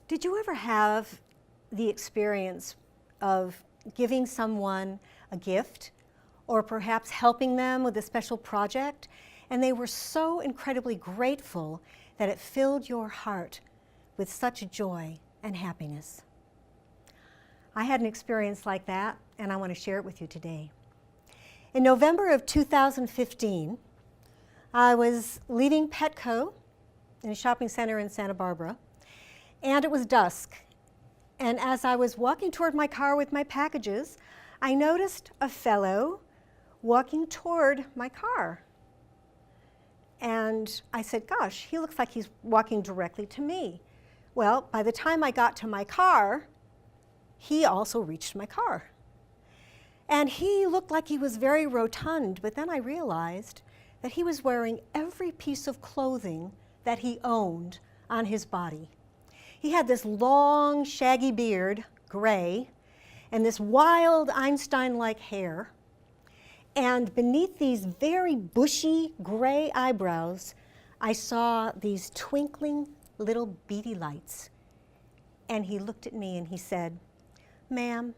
Did you ever have the experience of giving someone a gift or perhaps helping them with a special project, and they were so incredibly grateful that it filled your heart with such joy and happiness? I had an experience like that, and I want to share it with you today. In November of 2015, I was leaving Petco in a shopping center in Santa Barbara, and it was dusk. And as I was walking toward my car with my packages, I noticed a fellow walking toward my car. And I said, gosh, he looks like he's walking directly to me. Well, by the time I got to my car, he also reached my car. And he looked like he was very rotund, but then I realized that he was wearing every piece of clothing that he owned on his body. He had this long, shaggy beard, gray, and this wild Einstein-like hair. And beneath these very bushy gray eyebrows, I saw these twinkling little beady lights. And he looked at me and he said, "Ma'am,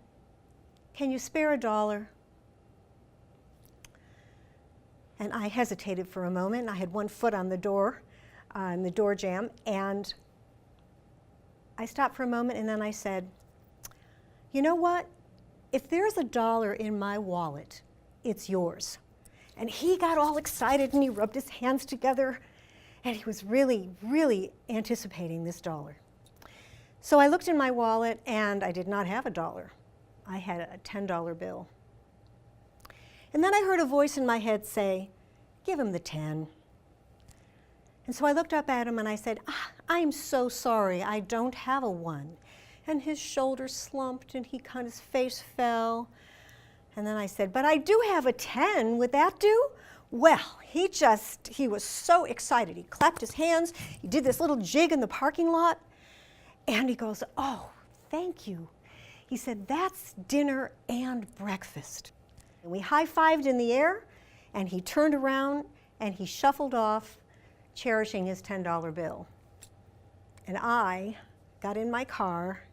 can you spare $1?" And I hesitated for a moment. I had one foot on the door, in the door jamb, and I stopped for a moment and then I said, "You know what? If there's $1 in my wallet, it's yours." And he got all excited and he rubbed his hands together and he was really, really anticipating this $1. So I looked in my wallet and I did not have $1. I had a $10 bill. And then I heard a voice in my head say, "Give him the 10. And so I looked up at him and I said, "I'm so sorry, I don't have a 1. And his shoulders slumped and his face fell. And then I said, "But I do have a 10, would that do?" Well, he was so excited. He clapped his hands, he did this little jig in the parking lot, and he goes, "Oh, thank you." He said, "That's dinner and breakfast." And we high-fived in the air, and he turned around and he shuffled off, cherishing his $10 bill. And I got in my car,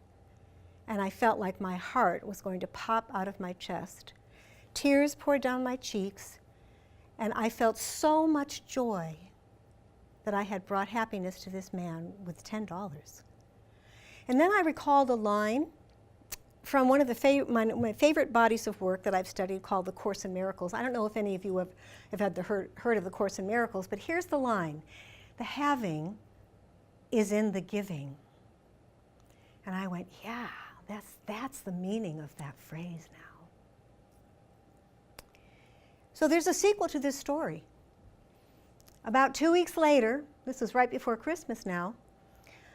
and I felt like my heart was going to pop out of my chest. Tears poured down my cheeks, and I felt so much joy that I had brought happiness to this man with $10. And then I recalled a line from one of my favorite bodies of work that I've studied called The Course in Miracles. I don't know if any of you have heard of The Course in Miracles, but here's the line: "The having is in the giving." And I went, yeah, that's the meaning of that phrase now. So there's a sequel to this story. About 2 weeks later, this was right before Christmas now,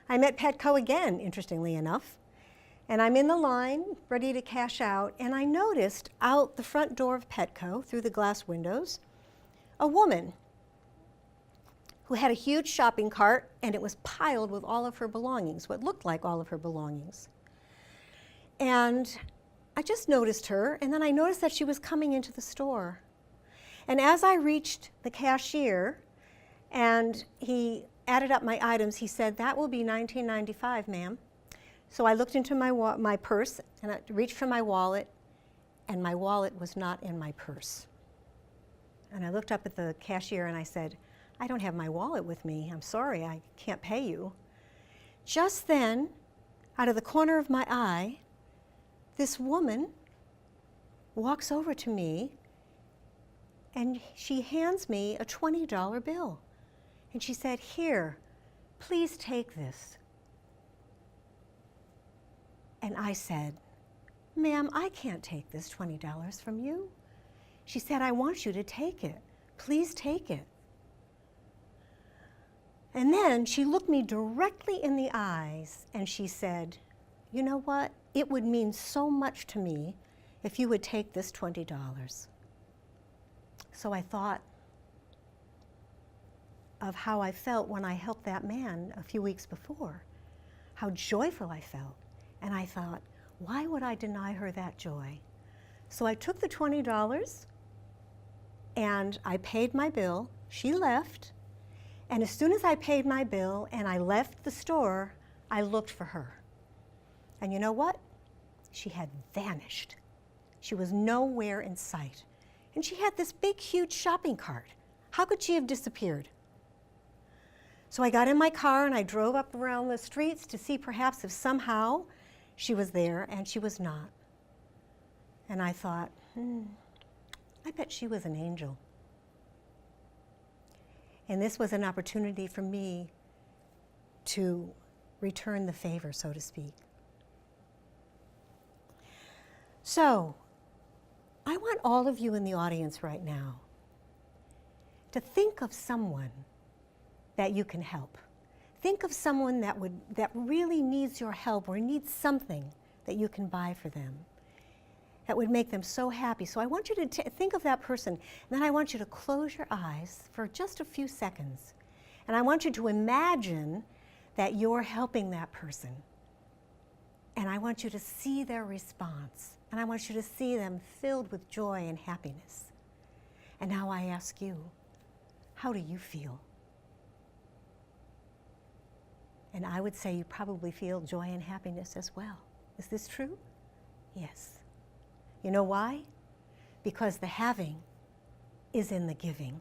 I met Petco again, interestingly enough. And I'm in the line, ready to cash out, and I noticed out the front door of Petco, through the glass windows, a woman who had a huge shopping cart, and it was piled with all of her belongings, what looked like all of her belongings. And I just noticed her, and then I noticed that she was coming into the store. And as I reached the cashier, and he added up my items, he said, "That will be $19.95, ma'am." So I looked into my purse, and I reached for my wallet, and my wallet was not in my purse. And I looked up at the cashier and I said, "I don't have my wallet with me. I'm sorry, I can't pay you." Just then, out of the corner of my eye, this woman walks over to me and she hands me a $20 bill. And she said, "Here, please take this." And I said, "Ma'am, I can't take this $20 from you." She said, "I want you to take it. Please take it." And then she looked me directly in the eyes and she said, "You know what? It would mean so much to me if you would take this $20. So I thought of how I felt when I helped that man a few weeks before, how joyful I felt. And I thought, why would I deny her that joy? So I took the $20 and I paid my bill. She left. And as soon as I paid my bill and I left the store, I looked for her. And you know what? She had vanished. She was nowhere in sight. And she had this big, huge shopping cart. How could she have disappeared? So I got in my car and I drove up around the streets to see perhaps if somehow she was there, and she was not. And I thought, I bet she was an angel. And this was an opportunity for me to return the favor, so to speak. So, I want all of you in the audience right now to think of someone that you can help. Think of someone that really needs your help or needs something that you can buy for them that would make them so happy. So I want you to think of that person, and then I want you to close your eyes for just a few seconds. And I want you to imagine that you're helping that person. And I want you to see their response. And I want you to see them filled with joy and happiness. And now I ask you, how do you feel? And I would say you probably feel joy and happiness as well. Is this true? Yes. You know why? Because the having is in the giving.